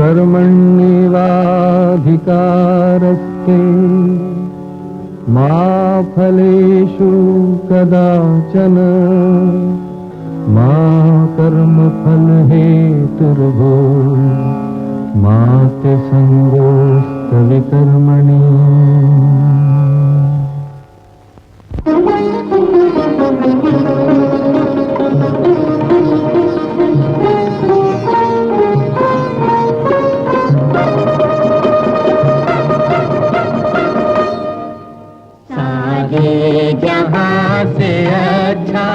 कर्मण्येवाधिकारस्ते मा फलेषु कदाचन मा कर्मफलहेतुर्भूः मा ते संगोऽस्त्वविकर्मणि। जहाँ से अच्छा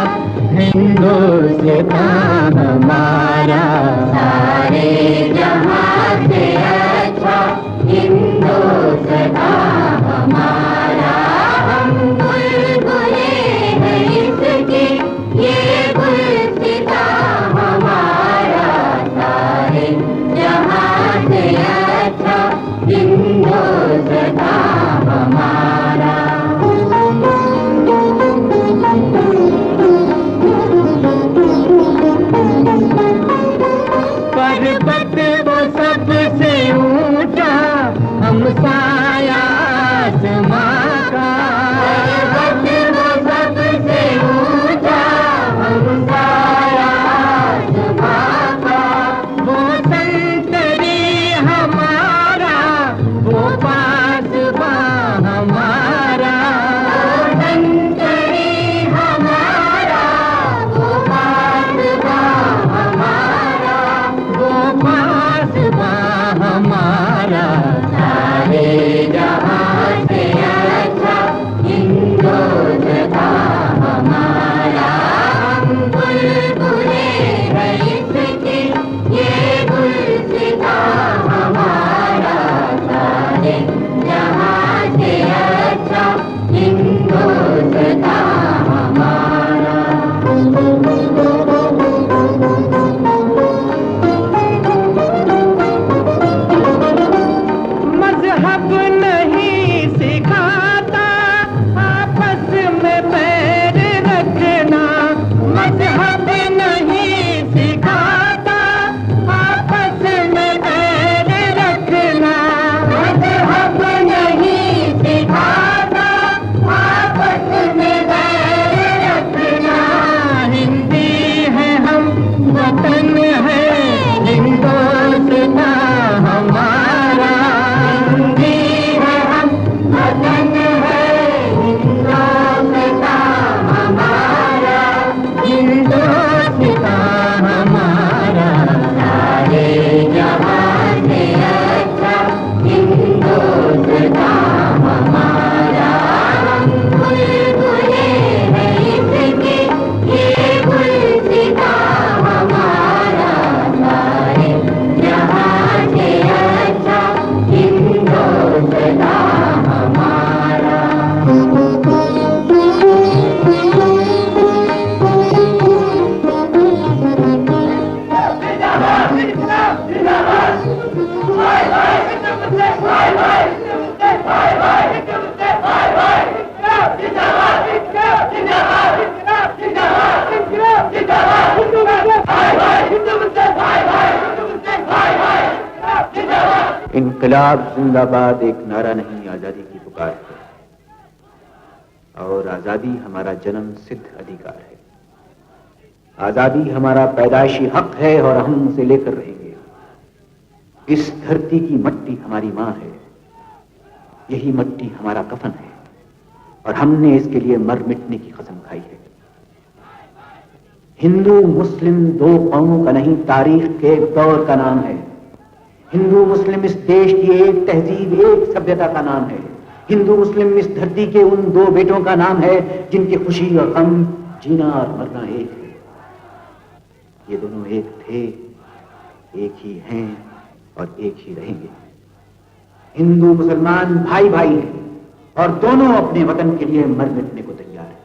हिंदुस्तान हमारा, सारे जहाँ से अच्छा हिंदुस्तान हमारा। हम बुलबुले हैं इसके, ये गुलसितां हमारा, सारे जहाँ से अच्छा हिंदुस्तान हमारा। पर्वत वो सबसे ऊंचा, हम साया आसमां का। पर्वत वो सबसे ऊंचा, हम साया आसमां का। वो संतरी हमारा, वो पासबां हमारा। वो संतरी हमारा, वो पासबां हमारा। वो पासबां हमारा, सारे जहाँ से अच्छा हिंदुस्तान हमारा। हम बुलबुले हैं इसके, ये गुलसितां हमारा, सारे जहाँ से अच्छा हिंदुस्तान हमारा। मजहब नहीं सिखाता आपस में बैर रखना। मजहब नहीं सिखाता आपस में बैर रखना। मजहब नहीं सिखाता आपस में बैर रखना। हिंदी है हम, वतन है हिंदुस्तान हमारा। हिंदी है हम, वतन है हिंदुस्तान हमारा। हिंदुस्तान हमारा, सारे जहाँ से अच्छा हिंदुस्तान हमारा। हम बुलबुले हैं इसके, ये गुलसितां हमारा, सारे जहाँ से अच्छा हिंदुस्तान हमारा। इनकलाब जिंदाबाद एक नारा नहीं, आजादी की पुकार है। और आजादी हमारा जन्म सिद्ध अधिकार है। आजादी हमारा पैदाइशी हक है और हम उसे लेकर रहेंगे। इस धरती की मट्टी हमारी मां है, यही मट्टी हमारा कफन है और हमने इसके लिए मर मिटने की कसम खाई है। हिंदू मुस्लिम दो कौमों का नहीं, तारीख के एक दौर का नाम है। हिंदू मुस्लिम इस देश की एक तहजीब, एक सभ्यता का नाम है। हिंदू मुस्लिम इस धरती के उन दो बेटों का नाम है जिनकी खुशी और गम, जीना और मरना एक है। ये दोनों एक थे, एक ही हैं और एक ही रहेंगे। हिंदू मुसलमान भाई भाई हैं और दोनों अपने वतन के लिए मर मिटने को तैयार हैं।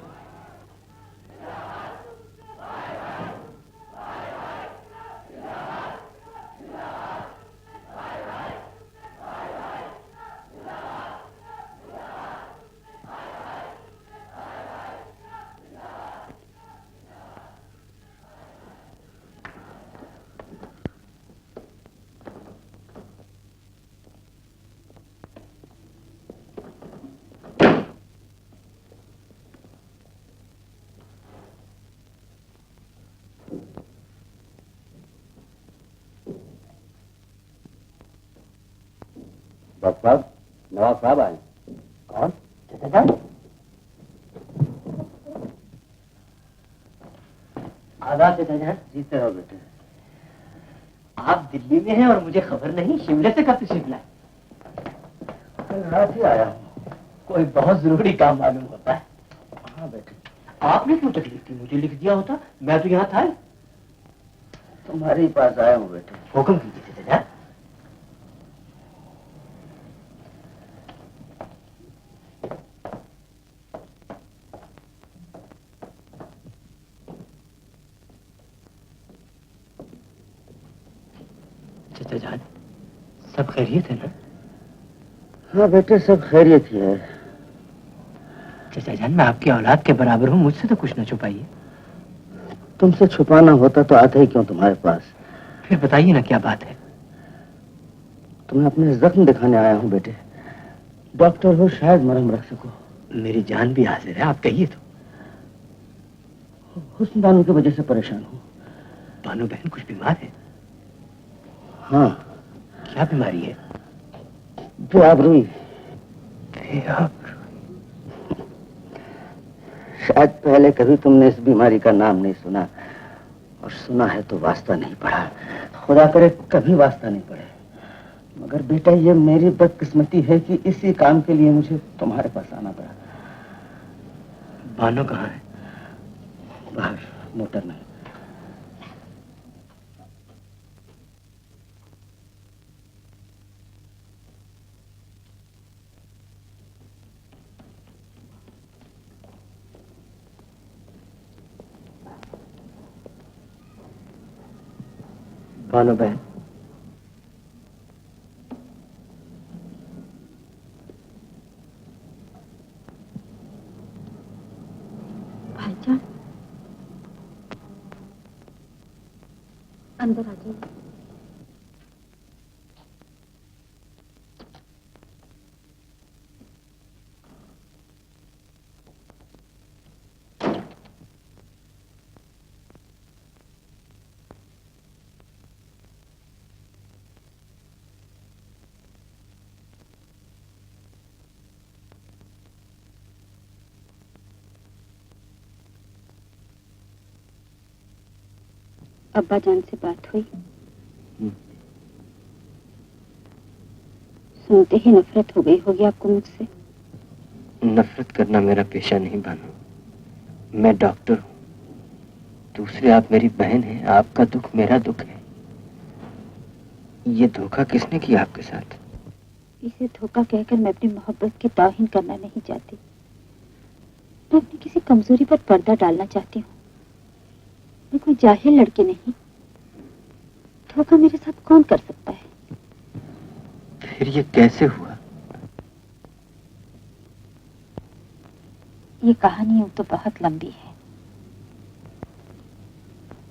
डॉक्टर साहब, नवाब साहब आए। कौन? चचा जान? आदाब चचा जान। जीते रहो बेटे। आप दिल्ली में हैं और मुझे खबर नहीं, शिमले से कब तशरीफ लाए? कल रात ही आया हूँ। कोई बहुत जरूरी काम मालूम होता है। हाँ बेटे। आपने क्यों तकलीफ की? मुझे लिख दिया होता, मैं तो यहाँ था ही। तुम्हारे पास आया हूँ बेटे। हुक्म कीजिए चचा जान। चचा जान, सब खैरियत है ना? हाँ बेटे, सब खैरियत ही है। चचा जान, मैं आपकी औलाद के बराबर हूँ, मुझसे तो कुछ न छुपाइए। तुमसे छुपाना होता तो आता ही क्यों तुम्हारे पास? फिर बताइए ना, क्या बात है? तुम्हें अपने जख्म दिखाने आया हूँ बेटे। डॉक्टर हो, शायद मरहम रख सको। मेरी जान भी हाजिर है, आप कहिए तो। हुस्न बानो की वजह से परेशान हूँ। बानो बहन कुछ बीमार है? हाँ। क्या बीमारी है? बेआबरूई। शायद पहले कभी तुमने इस बीमारी का नाम नहीं सुना, और सुना है तो वास्ता नहीं पड़ा। खुदा करे कभी वास्ता नहीं पड़े। मगर बेटा, ये मेरी बदकिस्मती है कि इसी काम के लिए मुझे तुम्हारे पास आना पड़ा। बानो कहाँ है? बाहर मोटर में। बानो बहन, भाईजान, अंदर आ जाइए। अब्बा जान से बात हुई? सुनते ही नफरत हो गई होगी आपको मुझसे। नफरत करना मेरा पेशा नहीं बानो। मैं डॉक्टर हूँ। दूसरे आप मेरी बहन हैं, आपका दुख मेरा दुख है। ये धोखा किसने किया आपके साथ? इसे धोखा कहकर मैं अपनी मोहब्बत की तौहीन करना नहीं चाहती। मैं अपनी किसी कमजोरी पर पर्दा डालना चाहती हूँ। मैं कोई जाहिल लड़की नहीं। धोखा मेरे साथ कौन कर सकता है? फिर ये कैसे हुआ? ये कहानी यूं तो बहुत लंबी है।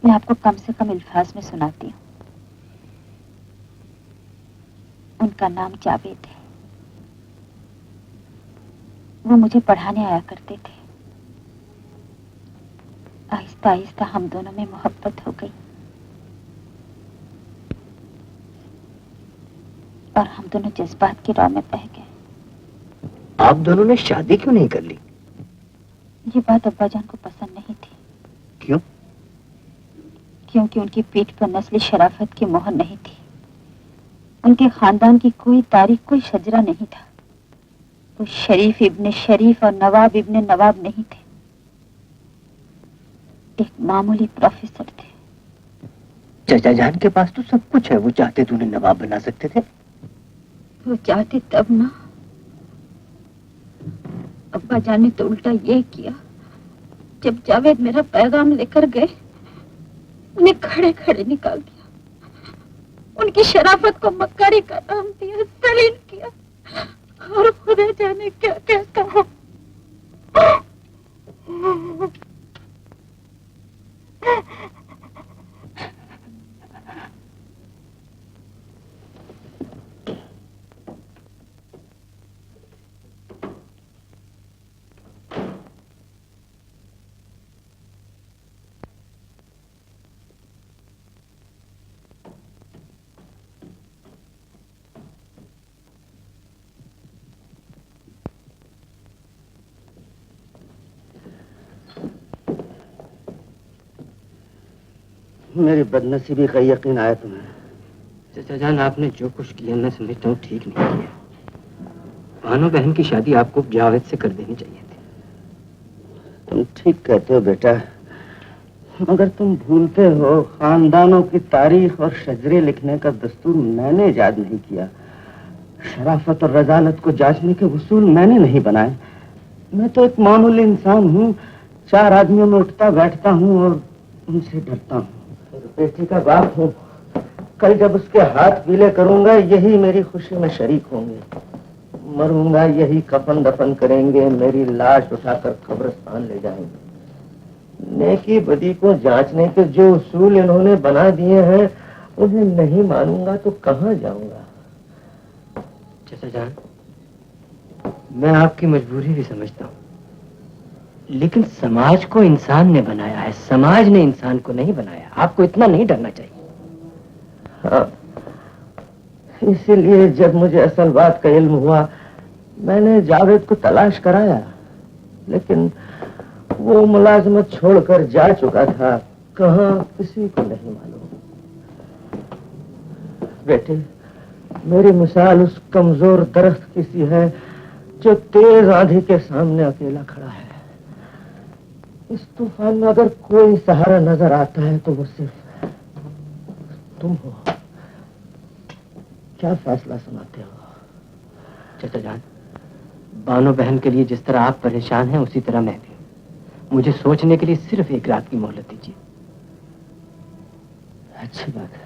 मैं आपको कम से कम अल्फाज में सुनाती हूँ। उनका नाम जावेद है। वो मुझे पढ़ाने आया करते थे। आहिस्ता आहिस्ता हम दोनों में मोहब्बत हो गई और हम दोनों जज्बात की राह में बह गए। आप दोनों ने शादी क्यों नहीं कर ली? ये बात अब्बा जान को पसंद नहीं थी। क्यों? क्योंकि उनकी पीठ पर नस्ली शराफत की मोहर नहीं थी। उनके खानदान की कोई तारीख, कोई शजरा नहीं था। वो शरीफ इब्ने शरीफ और नवाब इब्ने नवाब नहीं थे। एक मामूली प्रोफेसर थे। चचा जान के पास तो सब कुछ है, वो चाहते तो उन्हें नवाब बना सकते थे। वो चाहते तब ना। अब्बा जान ने तो उल्टा ये किया। जब जावेद मेरा पैगाम लेकर गए, उन्हें खड़े खड़े निकाल दिया। उनकी शराफत को मक्कारी का नाम दिया, तलीन किया, और खुदा जाने क्या कहता हूँ। मेरी बदनसीबी का यकीन आया तुम्हें? चाचा जान, आपने जो कुछ किया मैं समझता हूँ ठीक नहीं किया। भानु बहन की शादी आपको जावेद से कर देनी चाहिए थी। तुम ठीक कहते हो बेटा, मगर तुम भूलते हो खानदानों की तारीख और शजरे लिखने का दस्तूर मैंने इजाद नहीं किया। शराफत और रजालत को जांचने के उसूल मैंने नहीं बनाए। मैं तो एक मामूली इंसान हूँ, 4 आदमियों में उठता बैठता हूँ और उनसे डरता हूँ। बेटी का बाप हूँ, कल जब उसके हाथ पीले करूंगा यही मेरी खुशी में शरीक होंगे। मरूंगा यही कफन दफन करेंगे, मेरी लाश उठाकर कब्रिस्तान ले जाएंगे। नेकी बदी को जांचने के जो उसूल इन्होंने बना दिए हैं उन्हें नहीं मानूंगा तो कहाँ जाऊंगा। चाचा जान, मैं आपकी मजबूरी भी समझता हूँ, लेकिन समाज को इंसान ने बनाया है, समाज ने इंसान को नहीं बनाया। आपको इतना नहीं डरना चाहिए। हाँ, इसीलिए जब मुझे असल बात का इल्म हुआ मैंने जावेद को तलाश कराया, लेकिन वो मुलाजमत छोड़कर जा चुका था। कहाँ किसी को नहीं मालूम। बेटे, मेरी मिसाल उस कमजोर दरख्त की सी है जो तेज आंधी के सामने अकेला खड़ा है। इस तूफान में अगर कोई सहारा नजर आता है तो वो सिर्फ तुम हो। क्या फैसला सुनाते हो? चाचा जान, बानो बहन के लिए जिस तरह आप परेशान हैं उसी तरह मैं भी। मुझे सोचने के लिए सिर्फ 1 रात की मोहलत दीजिए। अच्छी बात है।